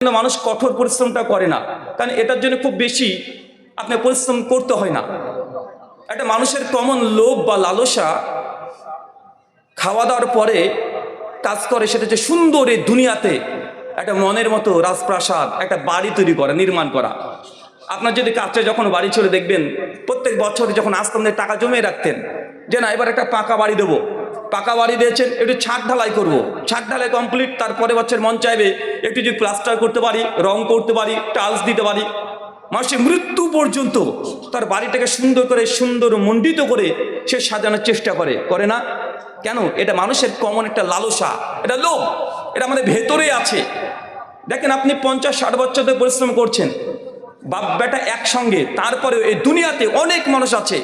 মানুষ কঠোর পরিশ্রমটা করে না, কারণ এটার জন্য খুব বেশি আপনি পরিশ্রম করতে হয় না। একটা মানুষের কমন লোভ বা লালসা খাওয়া দাওয়ার পরে কাজ করে, সেটা হচ্ছে সুন্দর এই দুনিয়াতে একটা মনের মতো রাজপ্রাসাদ, একটা বাড়ি তৈরি করা, নির্মাণ করা। আপনার যদি কাছে যখন বাড়ি ছিল দেখবেন প্রত্যেক বছর যখন আসতেন টাকা জমিয়ে রাখতেন যে না এবার একটা পাকা বাড়ি দেবো। পাকা বাড়ি দিয়েছেন, একটু ছাদ ঢালাই করবো, ছাদ ঢালাই কমপ্লিট, তারপরে বছর মন চাইবে একটু যদি প্লাস্টার করতে পারি, রং করতে পারি, টাইলস দিতে পারি। মানুষের মৃত্যু পর্যন্ত তার বাড়িটাকে সুন্দর করে, সুন্দর মণ্ডিত করে সে সাজানোর চেষ্টা করে, করে না কেন? এটা মানুষের কমন একটা লালসা, এটা লোভ, এটা আমাদের ভেতরে আছে। দেখেন আপনি 50-60 বছর ধরে পরিশ্রম করছেন, বাপ বেটা একসঙ্গে, তারপরে এই দুনিয়াতে অনেক মানুষ আছে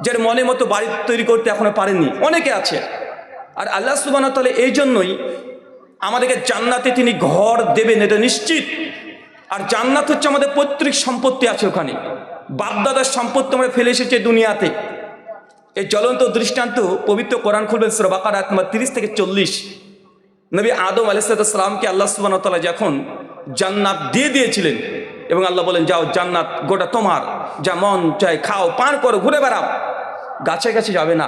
যার মনের মতো বাড়ি তৈরি করতে এখনো পারেননি, অনেকে আছে। আর আল্লাহ সুবহানাহু ওয়া তাআলা এই জন্যই আমাদেরকে জান্নাতে তিনি ঘর দেবেন, এটা নিশ্চিত। আর জান্নাত হচ্ছে আমাদের পৈতৃক সম্পত্তি আছে ওখানে, বাপদাদার সম্পত্তি আমরা ফেলে এসেছি দুনিয়াতে। এই জ্বলন্ত দৃষ্টান্ত পবিত্র কোরআন খুলবেন সূরা বাকারা আয়াত নম্বর 30 থেকে 40। নবী আদম আলাইহিস সালামকে আল্লাহ সুবহানাহু ওয়া তাআলা যখন জান্নাত দিয়ে দিয়েছিলেন এবং আল্লাহ বলেন যাও জান্নাত গোটা তোমার, যা মন চায় খাও, পান করো, ঘুরে বেড়াও, গাছে গাছে যাবে না।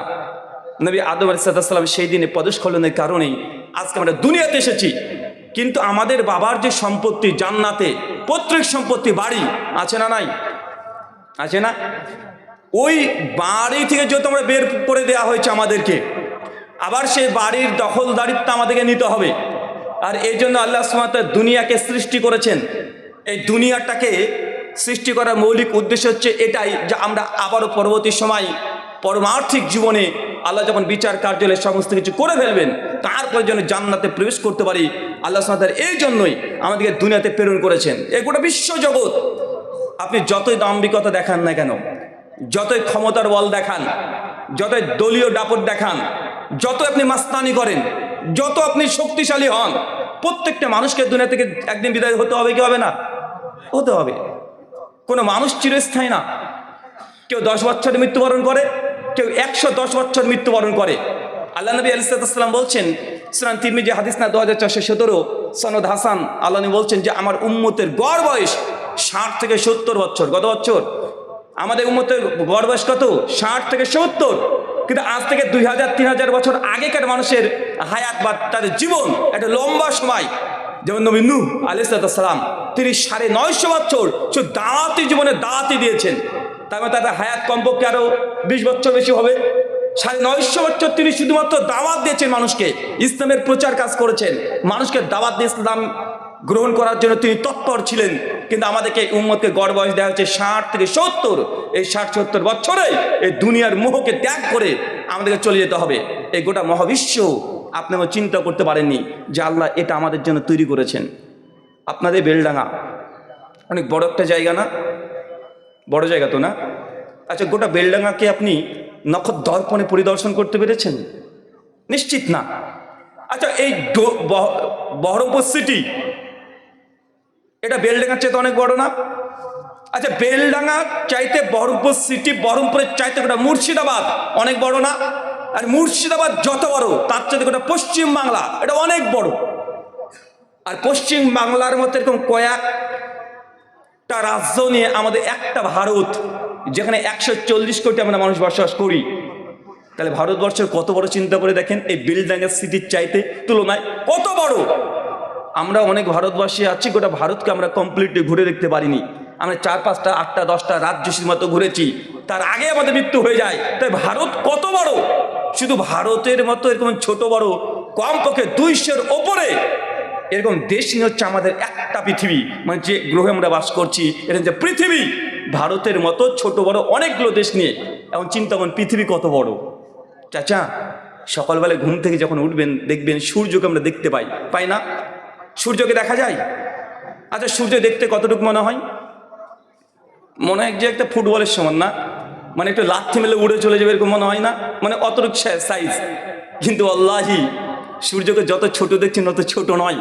নবী আদম আলাইহিস সালাম সেই দিনে পদস্খলনের কারণেই আজকে আমরা দুনিয়াতে এসেছি। কিন্তু আমাদের বাবার যে সম্পত্তি জান্নাতে, পৈতৃক সম্পত্তি, বাড়ি আছে না নাই? আছে না? ওই বাড়ি থেকে যেহেতু আমরা বের করে দেওয়া হয়েছে আমাদেরকে, আবার সেই বাড়ির দখলদারিত্ব আমাদেরকে নিতে হবে। আর এই জন্য আল্লাহ সুবহানাহু ওয়া তাআলা দুনিয়াকে সৃষ্টি করেছেন। এই দুনিয়াটাকে সৃষ্টি করার মৌলিক উদ্দেশ্য হচ্ছে এটাই যে আমরা আবারও পরবর্তী সময় পরমার্থিক জীবনে আল্লাহ যখন বিচার কার্যালয়ে সমস্ত কিছু করে ফেলবেন, তারপরে যেন জান্নাতে প্রবেশ করতে পারি। আল্লাহ সুবহানাহু ওয়া তাআলা এই জন্যই আমাদেরকে দুনিয়াতে প্রেরণ করেছেন। এই গোটা বিশ্বজগৎ আপনি যতই দাম্ভিকতা দেখান না কেন, যতই ক্ষমতার বল দেখান, যতই দলীয় দাপট দেখান, যত আপনি মাস্তানি করেন, যত আপনি শক্তিশালী হন, প্রত্যেকটা মানুষকে দুনিয়া থেকে একদিন বিদায় হতে হবে, কি হবে না? হতে হবে। কোনো মানুষ চিরস্থায়ী না। কেউ 10 বছরে মৃত্যুবরণ করে, কেউ 110 বছর মৃত্যুবরণ করে। আল্লাহ নবী আলাইহিস সালাম বলছেন, সুনান তিরমিজি হাদিস না 2417 সনদ হাসান, আল্লাহ নবী বলছেন যে আমার উম্মতের গড় বয়স 60 থেকে 70 বছর। কত বছর? আমাদের উম্মতের গড় বয়স কত? 60 থেকে 70। কিন্তু আজ থেকে 2000-3000 বছর আগেকার মানুষের হায়াত বা তাদের জীবন একটা লম্বা সময়। যেমন নবী নূহ আলাইহিস সালাম, তিনি 950 বছর শুধু দাওয়াতি জীবনে দাওয়াতি দিয়েছেন। তার মানে তাদের হায়াত কমপক্ষে আরো 20 বছর বেশি হবে। 950 বছর তিনি শুধুমাত্র দাওয়াত দিয়েছেন মানুষকে, ইসলামের প্রচার কাজ করেছেন, মানুষকে দাওয়াত দিয়ে ইসলাম গ্রহণ করার জন্য তিনি তৎপর ছিলেন। কিন্তু আমাদেরকে উম্মতকে গড় বয়স দেওয়া হচ্ছে 60 থেকে 70। এই 60-70 বছরে এই দুনিয়ার মোহকে ত্যাগ করে আমাদেরকে চলে যেতে হবে। এই গোটা মহাবিশ্ব আপনারা চিন্তা করতে পারেননি যে আল্লাহ এটা আমাদের জন্য তৈরি করেছেন। আপনাদের বেলডাঙ্গা অনেক বড় একটা জায়গা না? বড় জায়গা তো না? আচ্ছা, গোটা বেলডাঙ্গাকে আপনি নখদর্পণে পরিদর্শন করতে পেরেছেন? নিশ্চিত না। আচ্ছা, এই বহরমপুর সিটি, এটা বেলডাঙ্গার চাইতে অনেক বড় না? আচ্ছা, বেলডাঙ্গা চাইতে বহরমপুর সিটি, বহরমপুরের চাইতে গোটা মুর্শিদাবাদ অনেক বড় না? আর মুর্শিদাবাদ যত বড়, তার চাইতে গোটা পশ্চিম বাংলা এটা অনেক বড়। আর পশ্চিম বাংলার মধ্যে এরকম কয়েকটা রাজ্য নিয়ে আমাদের একটা ভারত, যেখানে 140 কোটি আমরা মানুষ বসবাস করি। তাহলে ভারতবর্ষের কত বড় চিন্তা করে দেখেন, এই বেলডাঙ্গা সিটির চাইতে তুলনায় কত বড়। আমরা অনেক ভারতবাসী আছি, গোটা ভারতকে আমরা কমপ্লিটলি ঘুরে দেখতে পারিনি। আমরা 4, 5, 8, 10টা রাজ্য শুধুমাত্র ঘুরেছি, তার আগে আমাদের মৃত্যু হয়ে যায়। তাই ভারত কত বড়! শুধু ভারতের মতো এরকম ছোট বড় কমপক্ষে 200-এর ওপরে এরকম দেশ নিয়ে হচ্ছে আমাদের একটা পৃথিবী, মানে যে গ্রহে আমরা বাস করছি এটা যে পৃথিবী। ভারতের মতো ছোট বড় অনেকগুলো দেশ নিয়ে এখন চিন্তা করুন পৃথিবী কত বড়। চাচা, সকালবেলায় ঘুম থেকে যখন উঠবেন দেখবেন সূর্যকে আমরা দেখতে পাই না? সূর্যকে দেখা যায়? আচ্ছা, সূর্য দেখতে কতটুকু মনে হয়? মনে হয় যে একটা ফুটবলের সমান না? মানে একটু লাথি মেলে উড়ে চলে যাবে এরকম মনে হয় না? মানে অতটুকু সাইজ। কিন্তু আল্লাহি সূর্যকে যত ছোট দেখছেন তত ছোট নয়,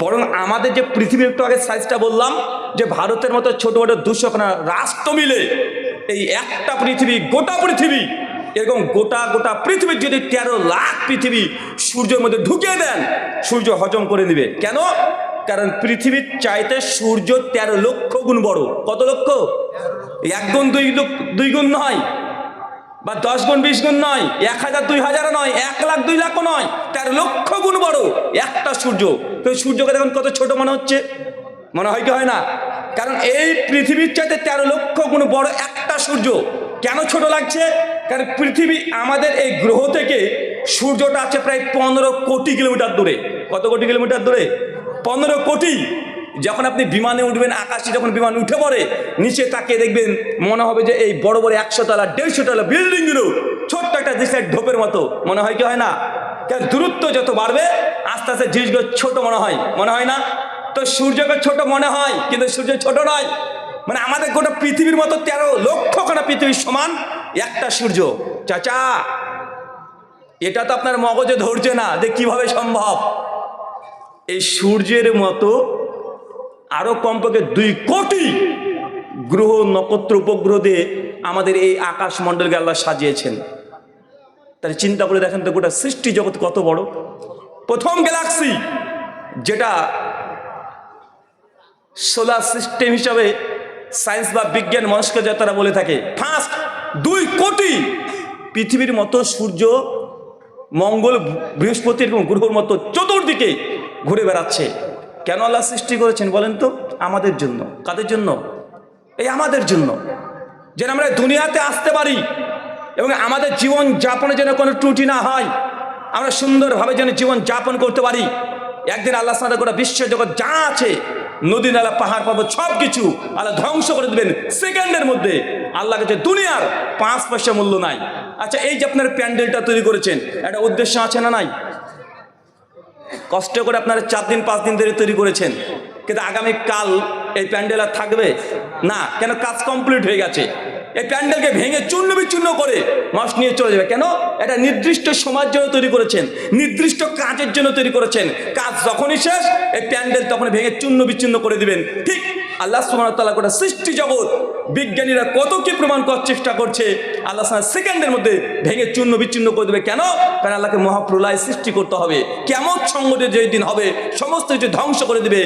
বরং আমাদের যে পৃথিবীর একটু আগে সাইজটা বললাম, যে ভারতের মতো ছোট বড় 200খানা রাষ্ট্র মিলে এই একটা পৃথিবী, গোটা পৃথিবী, এরকম গোটা পৃথিবীর যদি 13 লাখ পৃথিবী সূর্যের মধ্যে ঢুকিয়ে দেন, সূর্য হজম করে নেবে। কেন? কারণ পৃথিবীর চাইতে সূর্য 13 লক্ষ গুণ বড়। কত লক্ষ? 1 গুণ 2 গুণ নয়, বা 10 গুণ 20 গুণ নয়, 1000 2000 নয়, 1 লাখ 2 লাখও নয়, 13 লক্ষ গুণ বড় একটা সূর্য। তো সূর্যকে দেখুন কত ছোট মনে হচ্ছে, মনে হয় কি হয় না? কারণ এই পৃথিবীর চাইতে 13 লক্ষ গুণ বড় একটা সূর্য। কেন ছোট লাগছে? কারণ পৃথিবী আমাদের এই গ্রহ থেকে সূর্যটা আছে প্রায় 15 কোটি কিলোমিটার দূরে। কত কোটি কিলোমিটার দূরে? 15 কোটি। যখন আপনি বিমানে উঠবেন, আকাশে যখন বিমান উঠে পড়ে, নিচে তাকিয়ে দেখবেন মনে হবে যে এই বড় বড় 100 তলা 150 তলা বিল্ডিংগুলো ছোট্ট একটা দেশের ঢোপের মতো মনে হয় কি হয় না? কারণ দূরত্ব যত বাড়বে আস্তে আস্তে জিনিসগুলো ছোট মনে হয়, মনে হয় না? তো সূর্যকে ছোট মনে হয়, কিন্তু সূর্য ছোট নয়। মানে আমাদের গোটা পৃথিবীর মতো 13 লক্ষ খানা পৃথিবীর সমান একটা সূর্য। চাচা, এটা তো আপনার মগজে ধরছে না যে কিভাবে সম্ভব। এই সূর্যের মতো আরো কমপক্ষে 2 কোটি গ্রহ নক্ষত্র উপগ্রহ দিয়ে আমাদের এই আকাশমণ্ডলকে আল্লাহ সাজিয়েছেন। তাহলে চিন্তা করে দেখেন তো গোটা সৃষ্টি জগৎ কত বড়। প্রথম গ্যালাক্সি যেটা সোলার সিস্টেম হিসাবে সায়েন্স বা বিজ্ঞান মনস্ক যা তারা বলে থাকে, ফার্স্ট 2 কোটি পৃথিবীর মতো সূর্য, মঙ্গল, বৃহস্পতি এরকম গ্রহর মতো চতুর্দিকে ঘুরে বেড়াচ্ছে। কেন আল্লাহ সৃষ্টি করেছেন বলেন তো? আমাদের জন্য। কাদের জন্য? এই আমাদের জন্য, যেন আমরা দুনিয়াতে আসতে পারি এবং আমাদের জীবন যাপনে যেন কোনো ত্রুটি না হয়, আমরা সুন্দরভাবে যেন জীবন যাপন করতে পারি। একদিন আল্লাহ সাথে গোটা বিশ্ব জগৎ যা আছে, নদী নালা পাহাড় পর্বত সব কিছু আল্লাহ ধ্বংস করে দেবেন সেকেন্ডের মধ্যে। আল্লাহ কাছে দুনিয়ার 5 পয়সা মূল্য নাই। আচ্ছা, এই যে আপনার প্যান্ডেলটা তৈরি করেছেন, একটা উদ্দেশ্য আছে না নাই? কষ্ট করে আপনারা 4 দিন 5 দিন ধরে তৈরি করেছেন, কিন্তু আগামী কাল এই প্যান্ডেল আর থাকবে না। কেন? কাজ কমপ্লিট হয়ে গেছে। এই প্যান্ডেলকে ভেঙে চূর্ণ বিচূর্ণ করে মানুষ নিয়ে চলে যাবে। কেন? এটা নির্দিষ্ট সময়ের জন্য তৈরি করেছেন, নির্দিষ্ট কাজের জন্য তৈরি করেছেন। কাজ যখনই শেষ, এই প্যান্ডেল তখন ভেঙে চূর্ণ বিচূর্ণ করে দিবেন। ঠিক আল্লাহ সুবহানাহু ওয়া তাআলা গোটা সৃষ্টি জগৎ, বিজ্ঞানীরা কত কি প্রমাণ করার চেষ্টা করছে, আল্লাহ সেকেন্ডের মধ্যে ভেঙে চূর্ণ বিচ্ছিন্ন করে দেবে। কেন? কারণ আল্লাহকে মহাপ্রলয় সৃষ্টি করতে হবে, কিয়ামত সংঘটিত যেই দিন হবে সমস্ত কিছু ধ্বংস করে দিবে।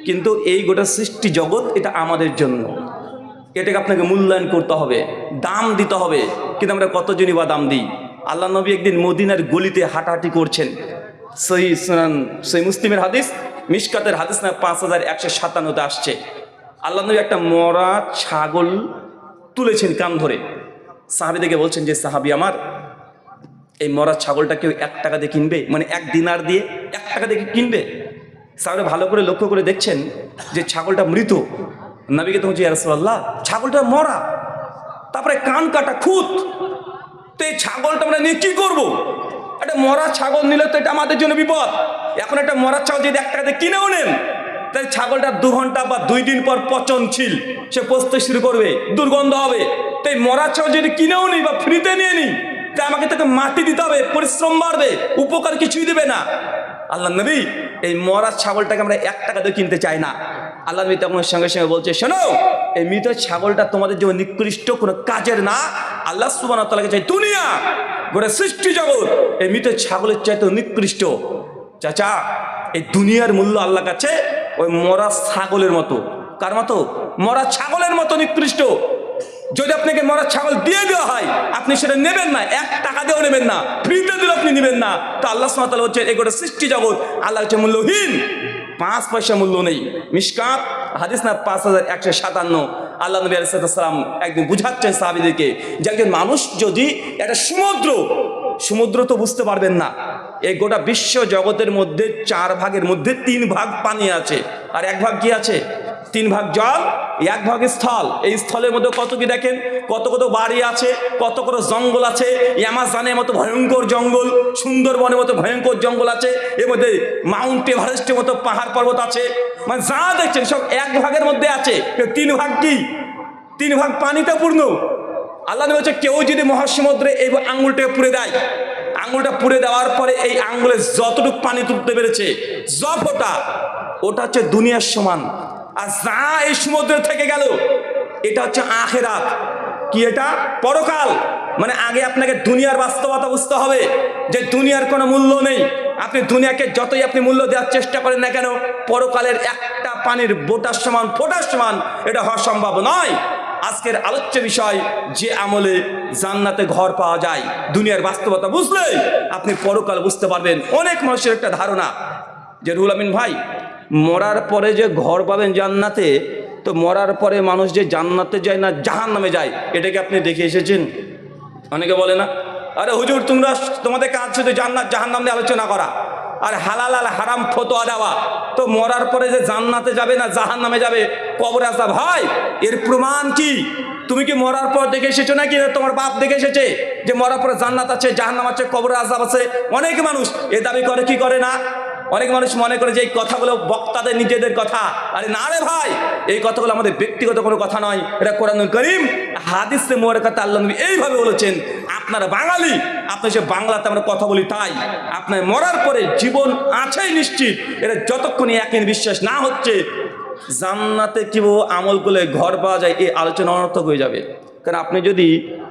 কিন্তু এই গোটা সৃষ্টি জগৎ এটা আমাদের জন্য, এটাকে আপনাকে মূল্যায়ন করতে হবে, দাম দিতে হবে। কিন্তু আমরা কতজনই বা দাম দিই? আল্লাহ নবী একদিন মদিনার গলিতে হাঁটাহাঁটি করছেন। সহি মুসলিমের হাদিস, মিশকাতের হাদিস না 5157 আসছে। আল্লাহ নবী একটা মরা ছাগল তুলেছেন কান ধরে। সাহাবীদেরকে বলছেন যে সাহাবী আমার, এই মরা ছাগলটা কেউ 1 টাকা দিয়ে কিনবে? মানে 1 দিনার দিয়ে 1 টাকা দিয়ে কিনবে? সাহাবীরা ভালো করে লক্ষ্য করে দেখছেন যে ছাগলটা মৃত। নবীকে তখন ইয়া রাসূলুল্লাহ, ছাগলটা মরা, তারপরে কান কাটা, খুঁত, তো এই ছাগলটা আমরা নিয়ে কি করবো? একটা মরা ছাগল নিলে তো এটা আমাদের জন্য বিপদ। এখন একটা মরা ছাগল যদি 1 টাকা দিয়ে কিনেও নেন, তাই ছাগলটা 2 ঘন্টা বা 2 দিন পর পচনশীল, সে পচতে শুরু করবে, দুর্গন্ধ হবে। তাই মরা ছাগল যদি কিনেও নিই বা ফ্রিতে নিয়ে নিই, তাই আমাকে তাকে মাটি দিতে হবে, পরিশ্রম বাড়বে, উপকার কিছুই দেবে না। আল্লাহ নবী এই মরা ছাগলটাকে আমরা 1 টাকা দিয়ে কিনতে চাই না। আল্লাহ নবী তখন সঙ্গে সঙ্গে বলছে, শোনো, এই মৃত ছাগলটা তোমাদের জন্য নিকৃষ্ট কোনো কাজের না। আল্লাহ সুবহানাহু ওয়া তাআলাকে চাই দুনিয়া, গোটা সৃষ্টি জগৎ এই মৃত ছাগলের চাইতে নিকৃষ্ট। চাচা, এই দুনিয়ার মূল্য আল্লাহর কাছে ওই মরা ছাগলের মতো। কার মতো? মরা ছাগলের মতো নিকৃষ্ট। যদি আপনাকে মরা ছাগল দিয়ে দেওয়া হয়, আপনি সেটা নেবেন না, 1 টাকা দিয়েও নেবেন না, ফ্রিতে দিলে আপনি নেবেন না। তো আল্লাহ সুবহানাহু ওয়া তাআলা হচ্ছে এই গোটা সৃষ্টি জগৎ আল্লাহর কাছে মূল্যহীন, 5 পয়সা মূল্য নেই। মিশকাত হাদিস না 5157। আল্লাহ নবী আলাইহিস সালাম একদিন বুঝাচ্ছেন সাহাবীদেরকে যে একজন মানুষ যদি একটা সমুদ্র তো বুঝতে পারবেন না, এই গোটা বিশ্ব জগতের মধ্যে 4 ভাগের মধ্যে 3 ভাগ পানি আছে, আর 1 ভাগ কি আছে? 3 ভাগ জল, 1 ভাগ স্থল। এই স্থলের মধ্যে কত কি দেখেন, কত কত বাড়ি আছে, কত কত জঙ্গল আছে। অ্যামাজনের মতো ভয়ঙ্কর জঙ্গল, সুন্দরবনের মতো ভয়ঙ্কর জঙ্গল আছে, এর মধ্যে মাউন্ট এভারেস্টের মতো পাহাড় পর্বত আছে। মানে যা দেখছেন সব 1 ভাগের মধ্যে আছে। 3 ভাগ কি? 3 ভাগ পানিতে পূর্ণ। আল্লাহ নবী বলছে, কেউ যদি মহাসমুদ্রে এই আঙুলটাকে পুড়ে দেয়, আঙুলটা পুড়ে দেওয়ার পরে এই আঙুলে যতটুকু পানি তুলতে পেরেছে, ওটা হচ্ছে দুনিয়ার সমান। আর যা এই সমুদ্রে থেকে গেল, এটা হচ্ছে আখিরাত। কি এটা? পরকাল। মানে আগে আপনাকে দুনিয়ার বাস্তবতা বুঝতে হবে যে দুনিয়ার কোনো মূল্য নেই, আপনি দুনিয়াকে যতই আপনি মূল্য দেওয়ার চেষ্টা করেন না কেন, পরকালের একটা পানির বোটার সমান ফোঁটার সমান এটা হওয়া সম্ভব নয়। আজকের আলোচ্য বিষয়, যে আমলে জান্নাতে ঘর পাওয়া যায়। দুনিয়ার বাস্তবতা বুঝলে আপনি পরকাল বুঝতে পারবেন। অনেক মানুষের একটা ধারণা যে রুহুল আমিন ভাই, মরার পরে যে ঘর পাবেন জান্নাতে, তো মরার পরে মানুষ যে জান্নাতে যায় না জাহান্নামে যায়, এটাকে আপনি দেখে এসেছেন? অনেকে বলে না, আরে হুজুর তোমরা, তোমাদের কাজ শুধু জান্নাত জাহান্নাম নিয়ে আলোচনা করা আর হালাল আর হারাম ফতোয়া দেওয়া, তো মরার পরে যে জান্নাতে যাবে না জাহান্নামে যাবে, কবরে আযাব হয়, এর প্রমাণ কি? তুমি কি মরার পর দেখে এসেছো নাকি তোমার বাপ দেখে এসেছে যে মরার পরে জান্নাত আছে, জাহান্নাম আছে, কবরে আযাব আছে? অনেক মানুষ এ দাবি করে কি করে না? অনেক মানুষ মনে করে যে এই কথাগুলো বক্তাদের নিজেদের কথা। আরে না রে ভাই, এই কথাগুলো আমাদের ব্যক্তিগত কোনো কথা নয়, এটা কোরআনুল কারীম হাদিসে মুবারকাতে আল্লাহ নবী এইভাবে বলেছেন। আপনারা বাঙালি, আপনি সে বাংলাতে আমরা কথা বলি, তাই আপনার মরার পরে জীবন আছেই নিশ্চিত, এটা যতক্ষণ একই বিশ্বাস না হচ্ছে জান্নাতে কিভাবে আমল করলে ঘর পাওয়া যায়, এই আলোচনা অনর্থক হয়ে যাবে। কারণ আপনি যদি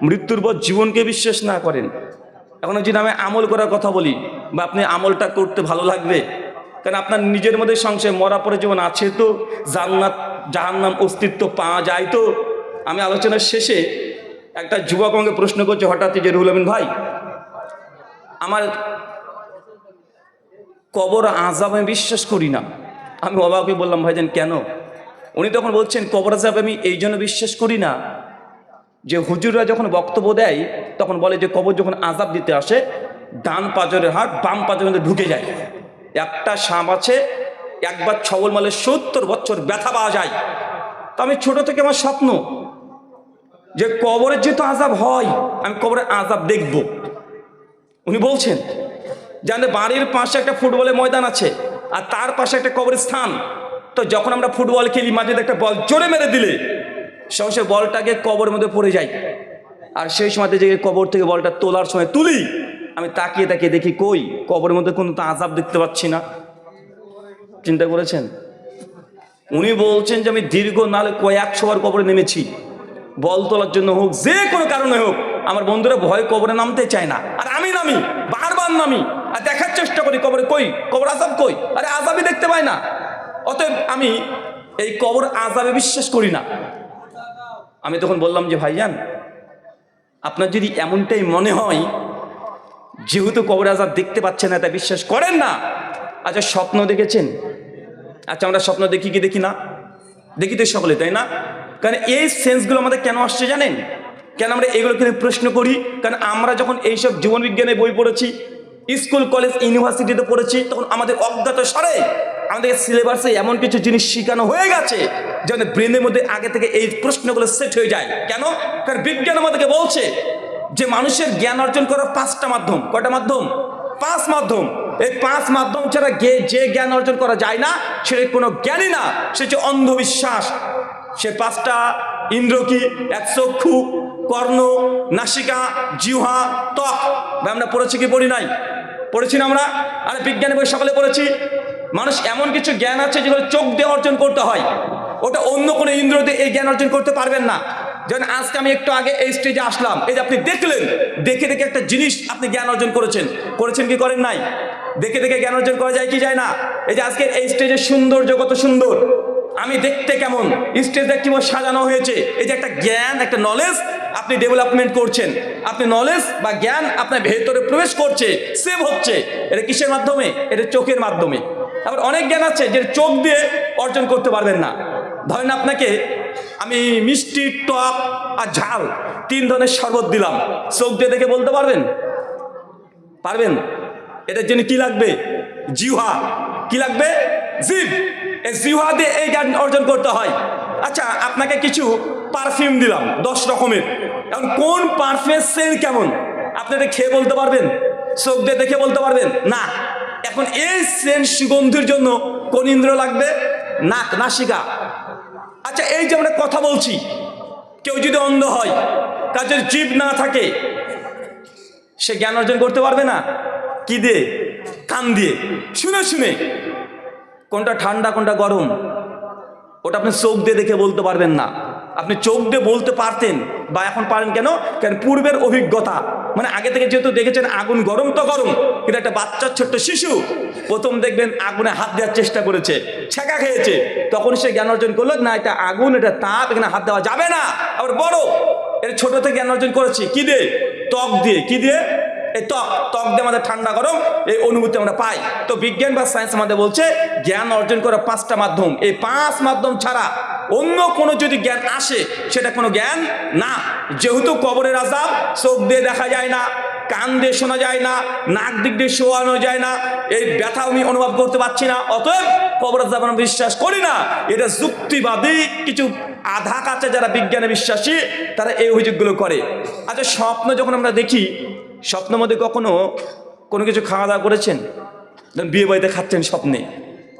মৃত্যুর পর জীবনকে বিশ্বাস না করেন, এখন যদি আমি আমল করার কথা বলি, বা আপনি আমলটা করতে ভালো লাগবে, কারণ আপনার নিজের মধ্যে সংশয়, মরা পরে জীবন আছে তো, জান্নাত জাহান্নাম অস্তিত্ব পাওয়া যায় তো। আমি আলোচনার শেষে একটা যুবক আমাকে প্রশ্ন করছে হঠাৎই যে রুহুল আমিন ভাই, আমার কবর আযাব আমি বিশ্বাস করি না। আমি অবাক হয়ে বললাম, ভাইজান কেন? উনি তখন বলছেন, কবর আযাব আমি এই জন্য বিশ্বাস করি না যে হুজুররা যখন বক্তব্য দেয় তখন বলে যে কবর যখন আযাব দিতে আসে, ডান পাঁজরের হাড় বাম পাঁজরের মধ্যে ঢুকে যায়। একটা সাপ আছে, একবার ছবল মারলে 70 বছর ব্যথা পাওয়া যায়। তো আমি ছোট থেকে আমার স্বপ্ন যে কবরের যেহেতু আযাব হয়, আমি কবরের আযাব দেখব। উনি বলছেন যে আমাদের বাড়ির পাশে একটা ফুটবলের ময়দান আছে, আর তার পাশে একটা কবরস্থান। তো যখন আমরা ফুটবল খেলি, মাঝে একটা বল জোরে মেরে দিলে সে বলটাকে কবরের মধ্যে পড়ে যায়। আর সেই সময় যে কবর থেকে বলটা তোলার সময় তুলি, আমি তাকিয়ে তাকিয়ে দেখি কই কবরের মধ্যে কোনো তো আযাব দেখতে পাচ্ছি না। চিন্তা করেছেন? উনি বলছেন যে আমি দীর্ঘ নালে কয়েকশোবার কবরে নেমেছি, বল তোলার জন্য হোক, যে কোনো কারণে হোক। আমার বন্ধুরা ভয় কবরে নামতে চায় না, আর আমি নামি, বারবার নামি, আর দেখার চেষ্টা করি কবরে কই, কবর আযাব কই, আরে আযাবই দেখতে পাই না। অতএব আমি এই কবর আযাবে বিশ্বাস করি না। আমি তখন বললাম যে ভাইজান, আপনার যদি এমনটাই মনে হয় যেহেতু কবর আযাব দেখতে পাচ্ছেন না তাই বিশ্বাস করেন না, আচ্ছা স্বপ্ন দেখেছেন? আচ্ছা আমরা স্বপ্ন দেখি কি দেখি না? দেখি তো সকলে, তাই না? কারণ এই সেন্সগুলো আমাদের কেন আসছে জানেন? কেন আমরা এগুলোকে নিয়ে প্রশ্ন করি? কারণ আমরা যখন এইসব জীবনবিজ্ঞানের বই পড়েছি, স্কুল কলেজ ইউনিভার্সিটিতে পড়েছি, তখন আমাদের অজ্ঞাত সারে আমাদের সিলেবাসে এমন কিছু জিনিস শেখানো হয়ে গেছে যেন ব্রেনের মধ্যে আগে থেকে এই প্রশ্নগুলো সেট হয়ে যায়। কেন? কারণ বিজ্ঞান আমাদেরকে বলছে যে মানুষের জ্ঞান অর্জন করার 5টা মাধ্যম। কয়টা মাধ্যম? 5 মাধ্যম। এই 5 মাধ্যম ছাড়া যে জ্ঞান অর্জন করা যায় না সেটা কোনো জ্ঞানই না, সে হচ্ছে অন্ধবিশ্বাস। সে 5টা ইন্দ্র কি? এক চক্ষু, কর্ণ, নাসিকা, জিহ্বা, ত্বক। ভাই আমরা পড়েছি কি পড়ি নাই? পড়েছি না আমরা? আরে বিজ্ঞানী বই সকালে পড়েছি। মানুষ এমন কিছু জ্ঞান আছে যেগুলো চোখ দিয়ে অর্জন করতে হয়, ওটা অন্য কোনো ইন্দ্র দিয়ে এই জ্ঞান অর্জন করতে পারবেন না। যেমন আজকে আমি একটু আগে এই স্টেজে আসলাম, এই যে আপনি দেখলেন, দেখে দেখে একটা জিনিস আপনি জ্ঞান অর্জন করেছেন। করেছেন কি করেন নাই? দেখে দেখে জ্ঞান অর্জন করা যায় কি যায় না? এই যে আজকে এই স্টেজের সৌন্দর্য কত সুন্দর, আমি দেখতে কেমন, স্টেজটা কিভাবে সাজানো হয়েছে, এই যে একটা জ্ঞান, একটা নলেজ আপনি ডেভেলপমেন্ট করছেন। আপনি নলেজ বা জ্ঞান আপনার ভেতরে প্রবেশ করছে, সেভ হচ্ছে। এটা কিসের মাধ্যমে? এটা চোখের মাধ্যমে। আবার অনেক জ্ঞান আছে যে চোখ দিয়ে অর্জন করতে পারবেন না। ধরেন আপনাকে আমি মিষ্টি, টক আর ঝাল 3 ধরনের শরবত দিলাম, চোখ দিয়ে দেখে বলতে পারবেন? পারবেন? এটার জন্য কি লাগবে? জিহ্বা। কি লাগবে? জিভ। এই জিহ্বা দিয়ে এই জ্ঞান অর্জন করতে হয়। আচ্ছা আপনাকে কিছু পারফিউম দিলাম 10 রকমের, এখন কোন পারফিউমের সেন্ট কেমন আপনি এটা খেয়ে বলতে পারবেন? চোখ দিয়ে দেখে বলতে পারবেন না। এখন এই সেন্ট সুগন্ধির জন্য কোন ইন্দ্র লাগবে? নাক, নাসিকা। আচ্ছা এই যে আমরা কথা বলছি, কেউ যদি অন্ধ হয়, তার যদি জিভ না থাকে, সে জ্ঞান অর্জন করতে পারবে না। কি দিয়ে? কান দিয়ে শুনে শুনে। কোনটা ঠান্ডা কোনটা গরম ওটা আপনি চোখ দিয়ে দেখে বলতে পারবেন না। আপনি চোখ দিয়ে বলতে পারতেন, বা এখন পারেন কেন? কারণ পূর্বের অভিজ্ঞতা, মানে আগে থেকে যেহেতু দেখেছেন আগুন গরম তো গরম, কিন্তু একটা বাচ্চার ছোট্ট শিশু প্রথম দেখবেন আগুনে হাত দেওয়ার চেষ্টা করেছে, ছ্যাঁকা খেয়েছে, তখন সে জ্ঞান অর্জন করলো না এটা আগুন, এটা তাপ, এখানে হাত দেওয়া যাবে না। আবার বড় এর ছোট থেকে জ্ঞান অর্জন করেছি কি দিয়ে? ত্বক দিয়ে। কি দিয়ে? এই ত্বক দিয়ে আমাদের ঠান্ডা গরম এই অনুভূতি আমরা পাই। তো বিজ্ঞান বা সায়েন্স আমাদের বলছে জ্ঞান অর্জন করার 5টা মাধ্যম, এই 5 মাধ্যম ছাড়া অন্য কোনো যদি জ্ঞান আসে সেটা কোনো জ্ঞান না। যেহেতু কবরের আযাব চোখ দিয়ে দেখা যায় না, কান দিয়ে শোনা যায় না, নাক দিক দিয়ে শোয়ানো যায় না, এই ব্যথা আমি অনুভব করতে পারছি না, অতএব কবরের আযাব আমরা বিশ্বাস করি না। এটা যুক্তিবাদী কিছু আধা কাছে যারা বিজ্ঞানে বিশ্বাসী তারা এই অভিযোগগুলো করে। আচ্ছা, স্বপ্ন যখন আমরা দেখি, স্বপ্নের মধ্যে কখনো কোনো কিছু খাওয়া দাওয়া করেছেন? বিয়ে বাড়িতে খাচ্ছেন স্বপ্নে,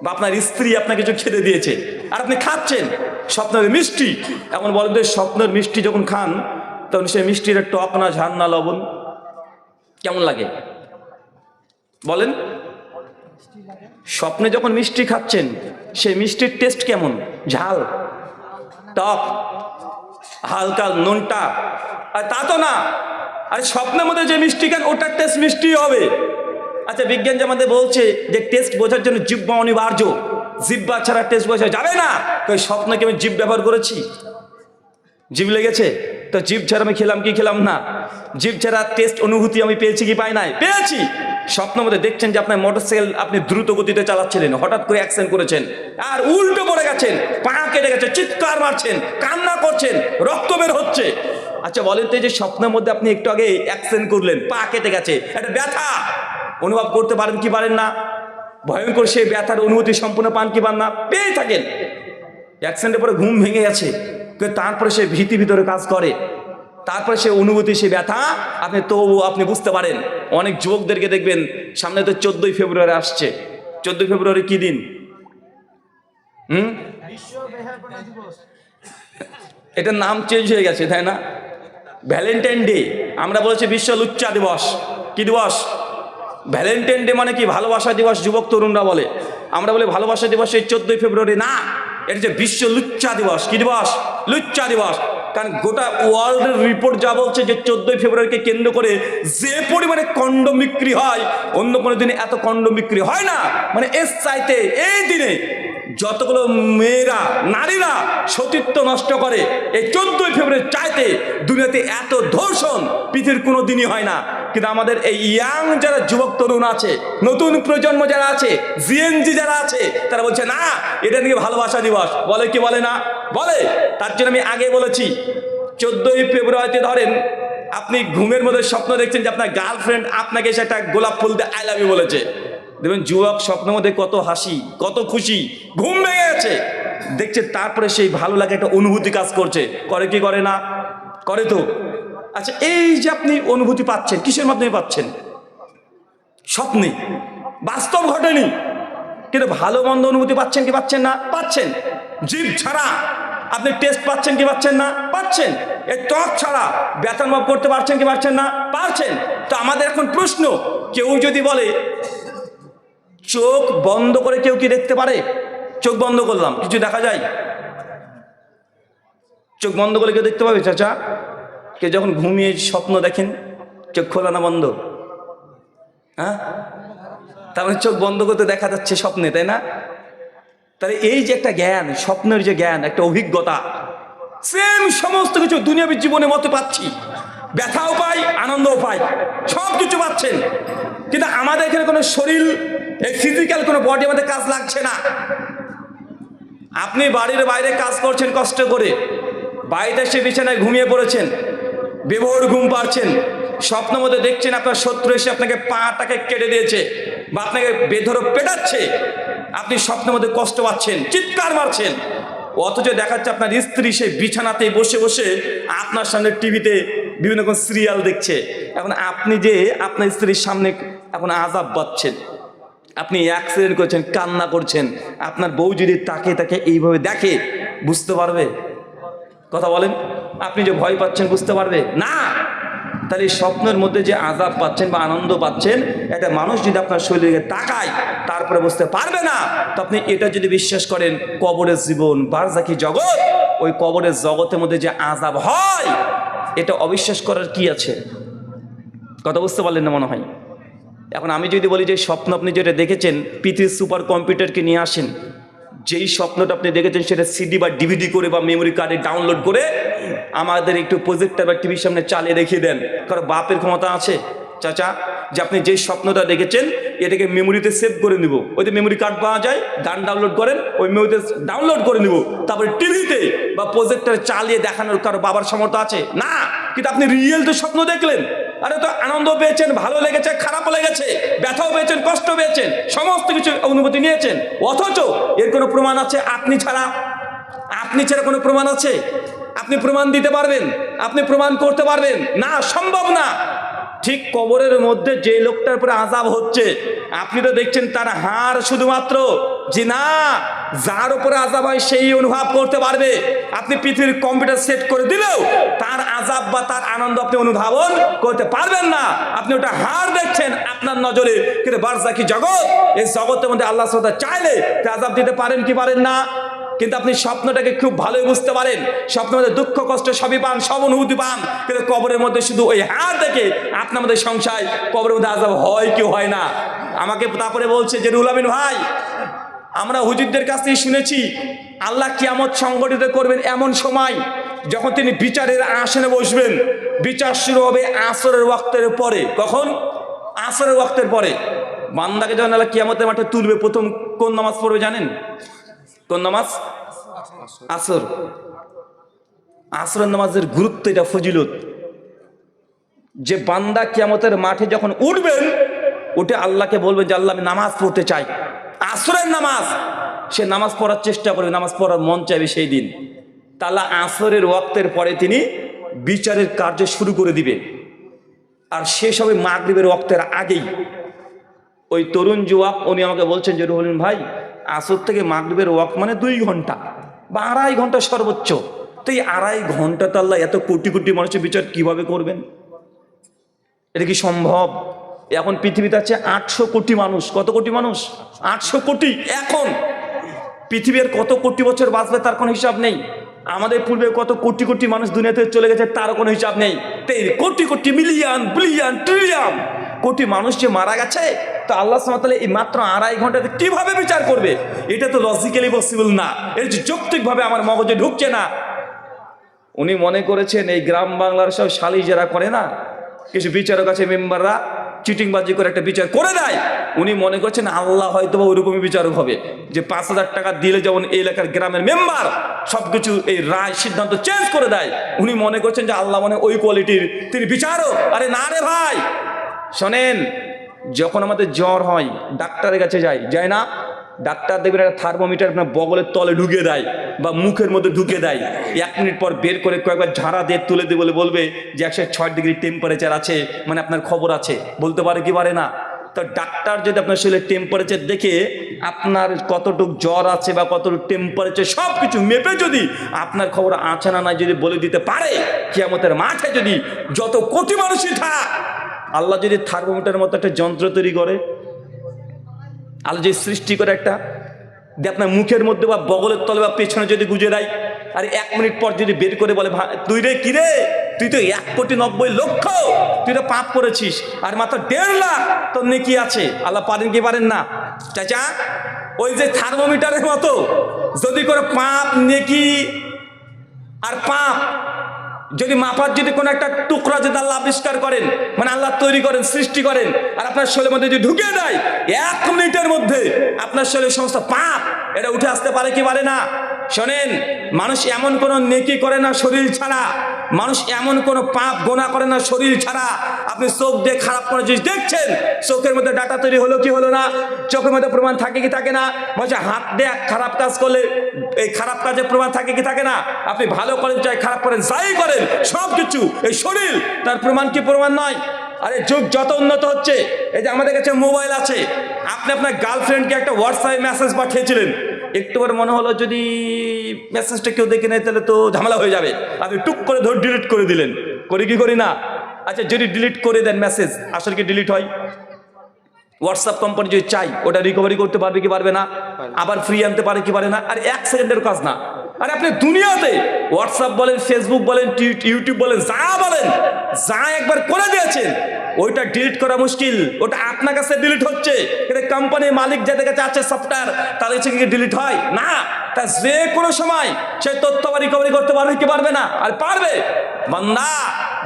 বা আপনার স্ত্রী আপনাকে কিছু খেতে দিয়েছে আর আপনি খাচ্ছেন স্বপ্নের মিষ্টি। এখন বলেন তো, স্বপ্নের মিষ্টি যখন খান তখন সেই মিষ্টির টক না, ঝাল না, লবণ, কেমন লাগে বলেন? স্বপ্নে যখন মিষ্টি খাচ্ছেন সেই মিষ্টির টেস্ট কেমন? ঝাল, টক, হালকা নোনটা? আর তা তো না, আর স্বপ্নের মধ্যে যে মিষ্টি খান ওটার টেস্ট মিষ্টি হবে। আচ্ছা, বিজ্ঞান যে আমাদের বলছে যে টেস্ট বোঝার জন্য জিহ্বা অনিবার্য, জিহ্বা ছাড়া টেস্ট বোঝা যাবে না। তো এই স্বপ্নে কি আমি জিভ ব্যবহার করেছি? জিভ লেগেছে তো জিভ ছাড়া আমি খেলাম কি খেলাম না? জিভ ছাড়া টেস্ট অনুভূতি আমি পেয়েছি কি পাই নাই? পেয়েছি। স্বপ্নের মধ্যে দেখছেন যে আপনার মোটরসাইকেল আপনি দ্রুত গতিতে চালাচ্ছিলেন, হঠাৎ করে অ্যাক্সিডেন্ট করেছেন আর উল্টো পড়ে গেছেন, পা কেটে গেছে, চিৎকার মারছেন, কান্না করছেন, রক্ত বের হচ্ছে। আচ্ছা বলেন তো, যে স্বপ্নের মধ্যে আপনি একটু আগে অ্যাক্সিডেন্ট করলেন, পা কেটে গেছে, একটা ব্যথা অনুভব করতে পারেন কি পারেন না? ভয়ঙ্কর সেই ব্যথার অনুভূতি সম্পূর্ণ পান কি পান না? পেয়ে থাকেন। অ্যাক্সিডেন্টের পরে ঘুম ভেঙে গেছে, তারপরে সে ভীতি ভিতরে কাজ করে, তারপরে সে অনুভূতি, সে ব্যথা আপনি বুঝতে পারেন। অনেক যুবকদেরকে দেখবেন, সামনে তো 14ই ফেব্রুয়ারি আসছে। 14ই ফেব্রুয়ারি কি দিন? এটার নাম চেঞ্জ হয়ে গেছে, তাই না? ভ্যালেন্টাইন ডে, আমরা বলছি বিশ্ব লুচ্চা দিবস। কি দিবস? ভ্যালেন্টাইন ডে মানে কি? ভালোবাসা দিবস যুবক তরুণরা বলে, আমরা বলি ভালোবাসা দিবস এই 14ই ফেব্রুয়ারি না, এটা যে বিশ্ব লুচ্চা দিবস। কি দিবস? লুচ্চা দিবস। কারণ গোটা ওয়ার্ল্ডের রিপোর্ট যা বলছে যে 14ই ফেব্রুয়ারিকে কেন্দ্র করে যে পরিমাণে কন্ডম বিক্রি হয়, অন্য কোনো দিনে এত কন্ডম বিক্রি হয় না। মানে এর চাইতে এই দিনে যতগুলো মেয়েরা, নারীরা সতীত্ব নষ্ট করে, এই 14ই ফেব্রুয়ারি চাইতে দুনিয়াতে এত ধর্ষণ পৃথিবীর কোনো দিনই হয় না। কিন্তু আমাদের এই ইয়াং যারা যুবক তরুণ আছে, নতুন প্রজন্ম যারা আছে, জিএনজি যারা আছে, তারা বলছে না, এটা নিয়ে ভালোবাসা দিবস। বলে কি বলে না? বলে। তার জন্য আমি আগে বলেছি, 14ই ফেব্রুয়ারিতে ধরেন আপনি ঘুমের মধ্যে স্বপ্ন দেখছেন যে আপনার গার্লফ্রেন্ড আপনাকে এসে একটা গোলাপ ফুল দিয়ে আই লাভ ইউ বলেছে। দেখবেন যুবক স্বপ্নের মধ্যে কত হাসি, কত খুশি, ঘুম ভেঙে গেছে, দেখছে তারপরে সেই ভালো লাগে একটা অনুভূতি কাজ করছে। করে কি করে না? করে তো। আচ্ছা, এই যে আপনি অনুভূতি পাচ্ছেন কিসের মাধ্যমে পাচ্ছেন? স্বপ্নে, বাস্তব ঘটেনি, কিন্তু ভালো মন্দ অনুভূতি পাচ্ছেন কি পাচ্ছেন না? পাচ্ছেন। জিভ ছাড়া আপনি টেস্ট পাচ্ছেন কি পাচ্ছেন না? পাচ্ছেন। এই ত্বক ছাড়া ব্যথা অনুভব করতে পারছেন কি পারছেন না? পারছেন। তো আমাদের এখন প্রশ্ন, কেউ যদি বলে চোখ বন্ধ করে কেউ কি দেখতে পারে? চোখ বন্ধ করলাম, কিছু দেখা যায়? চোখ বন্ধ করে কেউ দেখতে পাবে? চাচা, কে যখন ঘুমিয়ে স্বপ্ন দেখেন চোখ খোলা না বন্ধ? হ্যাঁ, তার মানে চোখ বন্ধ করতে দেখা যাচ্ছে স্বপ্নে, তাই না? তাহলে এই যে একটা জ্ঞান, স্বপ্নের যে জ্ঞান, একটা অভিজ্ঞতা, সেম সমস্ত কিছু দুনিয়াবী জীবনের মতো পাচ্ছি। ব্যথাও পাই, আনন্দও পাই, সব কিছু পাচ্ছেন। কিন্তু আমাদের এখানে কোনো শরীর, এই ফিজিক্যাল কোনো বডি আমাদের কাজ লাগছে না। আপনি বাড়ির বাইরে কাজ করছেন কষ্ট করে, বাড়িতে এসে বিছানায় ঘুমিয়ে পড়েছেন, বেভোর ঘুম পাচ্ছেন, স্বপ্নের মধ্যে দেখছেন আপনার শত্রু এসে আপনাকে পাটাকে কেটে দিয়েছে বা আপনাকে বেধড়ক পেটাচ্ছে, আপনি স্বপ্নের মধ্যে কষ্ট পাচ্ছেন, চিৎকার মারছেন, অথচ দেখাচ্ছে আপনার স্ত্রী সে বিছানাতে বসে বসে আপনার সামনে টিভিতে বিভিন্ন রকম সিরিয়াল দেখছে। এখন আপনি যে আপনার স্ত্রীর সামনে এখন আযাব পাচ্ছেন, আপনি অ্যাক্সিডেন্ট করছেন, কান্না করছেন, আপনার বউ যদি তাকে তাকে এইভাবে দেখে বুঝতে পারবে? কথা বলেন, আপনি যে ভয় পাচ্ছেন বুঝতে পারবে না? তাহলে স্বপ্নের মধ্যে যে আযাব পাচ্ছেন বা আনন্দ পাচ্ছেন, একটা মানুষ যদি আপনার শরীরে তাকায় তারপরে বুঝতে পারবে না। তো আপনি এটা যদি বিশ্বাস করেন কবরের জীবন, বারজাখি জগৎ, ওই কবরের জগতের মধ্যে যে আযাব হয় এটা অবিশ্বাস করার কি আছে? কথা বুঝতে পারলেন না মনে হয়। এখন আমি যদি বলি যে স্বপ্ন আপনি যেটা দেখেছেন, পৃথিবীর সুপার কম্পিউটারকে নিয়ে আসেন, যেই স্বপ্নটা আপনি দেখেছেন সেটা সিডি বা ডিভিডি করে বা মেমোরি কার্ডে ডাউনলোড করে আমাদের একটু প্রজেক্টর বা টিভির সামনে চালিয়ে রেখে দেন। কারণ বাপের ক্ষমতা আছে চাচা যে আপনি যেই স্বপ্নটা দেখেছেন এটাকে মেমোরিতে সেভ করে নিব, ওই যে মেমোরি কার্ড পাওয়া যায়, গান ডাউনলোড করেন, ওই মেমোরিতে ডাউনলোড করে নিব, তারপরে টিভিতে বা প্রজেক্টর চালিয়ে দেখানোর কারো বাবার সামর্থ্য আছে না। কিন্তু আপনি রিয়েল তো স্বপ্ন দেখলেন, আরে তো আনন্দ পেয়েছেন, ভালো লেগেছে, খারাপও লেগেছে, ব্যথাও পেয়েছেন, কষ্ট পেয়েছেন, সমস্ত কিছু অনুভূতি নিয়েছেন, অথচ এর কোনো প্রমাণ আছে? আপনি ছাড়া কোনো প্রমাণ আছে? আপনি প্রমাণ দিতে পারবেন? আপনি প্রমাণ করতে পারবেন? না, সম্ভব না। ঠিক কবরের মধ্যে যে লোকটার উপরে আযাব হচ্ছে আপনি তো দেখছেন তার হাড় শুধুমাত্র, যে না, যার উপরে আযাব হয় সেই অনুভব করতে পারবে। আপনি পৃথিবীর কম্পিউটার সেট করে দিলেও তার আযাব বা তার আনন্দ আপনি অনুধাবন করতে পারবেন না। আপনি ওটা হাড় দেখছেন আপনার নজরে, কিন্তু বারজাকি জগৎ, এই জগতের মধ্যে আল্লাহ সুবহানাহু ওয়া তাআলা চাইলে আযাব দিতে পারেন কি পারেন না? কিন্তু আপনি স্বপ্নটাকে খুব ভালোই বুঝতে পারেন, স্বপ্নের মধ্যে দুঃখ কষ্ট সবই পান, সব অনুভূতি পান, কিন্তু কবরের মধ্যে শুধু ওই হাড় দেখে আপনার মধ্যে সংশয়, কবরের মধ্যে আযাব হয় কি হয় না। আমাকে তারপরে বলছে যে রুহুল আমিন ভাই, আমরা হুজুরদের কাছ থেকে শুনেছি আল্লাহ কিয়ামত সংগঠিত করবেন এমন সময় যখন তিনি বিচারের আসনে বসবেন। বিচার শুরু হবে আসরের ওয়াক্তের পরে। কখন? আসরের ওয়াক্তের পরে। বান্দাকে যখন আল্লাহ কিয়ামতের মাঠে তুলবে, প্রথম কোন নামাজ পড়বে জানেন? কোন নামাজ? আসর। আসরের নামাজের গুরুত্ব, এটা ফজিলত, যে বান্দা কিয়ামতের মাঠে যখন উঠবেন, উঠে আল্লাহকে বলবেন যে আল্লাহ আমি নামাজ পড়তে চাই, আসরের নামাজ। সে নামাজ পড়ার চেষ্টা করবে, নামাজ পড়ার মন চাইবে সেই দিন। তাহলে আসরের ওয়াক্তের পরে তিনি বিচারের কার্য শুরু করে দিবে, আর শেষ হবে মাগরিবের ওয়াক্তের আগেই। ওই তরুণ যুবক উনি আমাকে বলছেন যে রুহুল আমিন ভাই, আসর থেকে মাগরিবের ওয়াক্ত মানে 2 ঘন্টা বা 2.5 ঘন্টা সর্বোচ্চ। তো এই 2.5 ঘন্টা তো আল্লাহ এত কোটি কোটি মানুষের বিচার কিভাবে করবেন? এটা কি সম্ভব? এখন পৃথিবীতে আছে 800 কোটি মানুষ। কত কোটি মানুষ? 800 কোটি। এখন পৃথিবীর কত কোটি বছর বাঁচবে তার কোনো হিসাব নেই। আমাদের পূর্বে কত কোটি কোটি মানুষ দুনিয়াতে চলে গেছে তারও কোনো হিসাব নেই। Crore crore, million, billion, trillion কোটি মানুষ যে মারা গেছে, তো আল্লাহ সুবহানাহু ওয়া তাআলা এই মাত্র 2.5 ঘন্টাতে কিভাবে বিচার করবে? এটা তো লজিক্যালি পসিবল না, এটা যৌক্তিকভাবে আমার মগজে ঢুকছে না। উনি মনে করেছেন এই গ্রাম বাংলার সব সালিশ যারা করে না, কিছু বিচারক আছে, মেম্বাররা চিটিংবাজি করে একটা বিচার করে দেয়, উনি মনে করছেন আল্লাহ হয়তো বা ওইরকমই বিচারক হবে, যে 5,000 টাকা দিলে যেমন এই এলাকার গ্রামের মেম্বার সবকিছু এই রায় সিদ্ধান্ত চেঞ্জ করে দেয়, উনি মনে করছেন যে আল্লাহ মানে ওই কোয়ালিটির তিনি বিচারক। আরে না রে ভাই, শোনেন, যখন আমাদের জ্বর হয় ডাক্তারের কাছে যায় না, ডাক্তার দেখবেন একটা থার্মোমিটার আপনার বগলের তলে ঢুকিয়ে দেয় বা মুখের মধ্যে ঢুকিয়ে দেয়, 1 মিনিট পর বের করে কয়েকবার ঝাড়া দিয়ে তুলে দিয়ে বলবে যে 106 ডিগ্রি টেম্পারেচার আছে, মানে আপনার খবর আছে। বলতে পারে কি পারে না? তো ডাক্তার যদি আপনার শরীরের টেম্পারেচার দেখে আপনার কতটুকু জ্বর আছে বা কতটুকু টেম্পারেচার সব কিছু মেপে যদি আপনার খবর আছে না নাই যদি বলে দিতে পারে, কিয়ামতের মাঠে যদি যত কোটি মানুষই থাক, আল্লাহ যদি থার্মোমিটারের মতো একটা যন্ত্র তৈরি করে, আল্লাহ যদি সৃষ্টি করে একটা দিয়ে আপনার মুখের মধ্যে বা বগলের তলে বা পেছনে যদি গুজে দেয়, আর 1 মিনিট পর যদি বের করে বলে তুই রে কি রে, তুই তো 1,90,00,000 তুই তো পাপ করেছিস, আর মাত্র 1.5 লাখ তোর নেকি আছে, আল্লাহ পারেন কি পারেন না? চাচা, ওই যে থার্মোমিটারের মতো যদি করে পাপ, নেকি আর পাপ যদি মাপার যদি কোনো একটা টুকরা যদি আল্লাহ আবিষ্কার করেন, মানে আল্লাহ তৈরি করেন, সৃষ্টি করেন, আর আপনার শরীরের মধ্যে যদি ঢুকিয়ে দেয়, 1 মিনিটের মধ্যে আপনার শরীরের সমস্ত পাপ এটা উঠে আসতে পারে কি পারে না? শোনেন, মানুষ এমন কোনো নেকি করে না শরীর ছাড়া, মানুষ এমন কোনো পাপ গোনা করে না শরীর ছাড়া। আপনি চোখ দিয়ে খারাপ কোনো জিনিস দেখছেন, চোখের মধ্যে ডাটা তৈরি হলো কি হলো না, চোখের মধ্যে প্রমাণ থাকে কি থাকে না? বলছে হাত দিয়ে খারাপ কাজ করলে এই খারাপ কাজের প্রমাণ থাকে কি থাকে না? আপনি ভালো করেন চাই খারাপ করেন যাই করেন সব কিছু এই শরীর, তার প্রমাণ কি প্রমাণ নয়? আরে যুগ যত উন্নত হচ্ছে, এই যে আমাদের কাছে মোবাইল আছে, আপনি আপনার গার্লফ্রেন্ডকে একটা হোয়াটসঅ্যাপে মেসেজ পাঠিয়েছিলেন, একটু করে মনে হলো যদি মেসেজটা কেউ দেখে নেয় তাহলে তো ঝামেলা হয়ে যাবে, আপনি টুক করে ধরে ডিলিট করে দিলেন। করি কি করি না? আচ্ছা, যদি ডিলিট করে দেন মেসেজ, আসলে কি ডিলিট হয়? হোয়াটসঅ্যাপ কোম্পানি যদি চাই ওটা রিকভারি করতে পারবে কি পারবে না, আবার ফ্রি আনতে পারে কি পারে না। আর 1 সেকেন্ডের কাজ না। আরে আপনি দুনিয়াতে হোয়াটসঅ্যাপ বলেন, ফেসবুক বলেন, ইউটিউব বলেন, যা বলেন, যা একবার করে দিয়েছেন ওইটা ডিলিট করা মুশকিল। ওটা আপনার কাছে ডিলিট হচ্ছে, কিন্তু কোম্পানির মালিক যাদের কাছে আছে সফটওয়্যার তাদের কাছে কি ডিলিট হয় না। তা যে কোনো সময় সেই তথ্য রিকভারি করতে পারবে কি পারবে না? আর পারবে। বান্দা,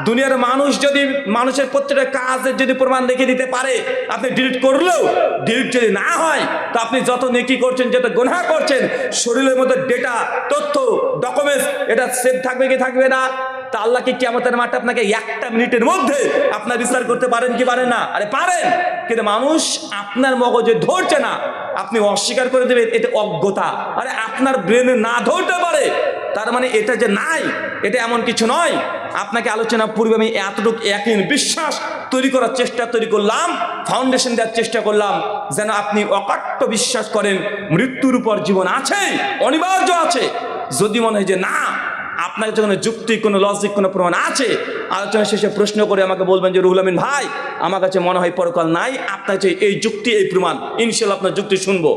দুনিয়ার মানুষ যদি মানুষের প্রত্যেকটা কাজের যদি প্রমাণ দেখিয়ে দিতে পারে, আপনি ডিলিট করলেও ডিলিট যদি না হয়, তো আপনি যত নেকি করছেন, যত গুনাহ করছেন, শরীরের মধ্যে ডেটা, তথ্য, ডকুমেন্টস এটা সেভ থাকবে কি থাকবে না? তা আল্লাহ কি কিয়ামতের মাঠে আপনাকে 1টা মিনিটের মধ্যে আপনার বিচার করতে পারেন কি পারেন না? আরে পারেন। কিন্তু মানুষ আপনার মগজে ধরছে না, আপনি অস্বীকার করে দেবেন, এটা অজ্ঞতা। আরে আপনার ব্রেনে না ধরতে পারে তার মানে এটা যে নাই, এটা এমন কিছু নয়। আপনাকে আলোচনা পূর্বে আমি এতটুকু ইয়াকিন বিশ্বাস তৈরি করার চেষ্টা করলাম, ফাউন্ডেশন দেওয়ার চেষ্টা করলাম, যেন আপনি অকাট্য বিশ্বাস করেন মৃত্যুর উপর জীবন আছে, অনিবার্য আছে। যদি মনে হয় যে না, আপনার যখন যুক্তি, কোনো লজিক, কোনো প্রমাণ আছে, আলোচনা শেষে প্রশ্ন করে আমাকে বলবেন যে রুহুল আমিন ভাই, আমার কাছে মনে হয় পরকাল নাই, আপনার কাছে এই যুক্তি, এই প্রমাণ, ইনশাআল্লাহ আপনার যুক্তি শুনবো।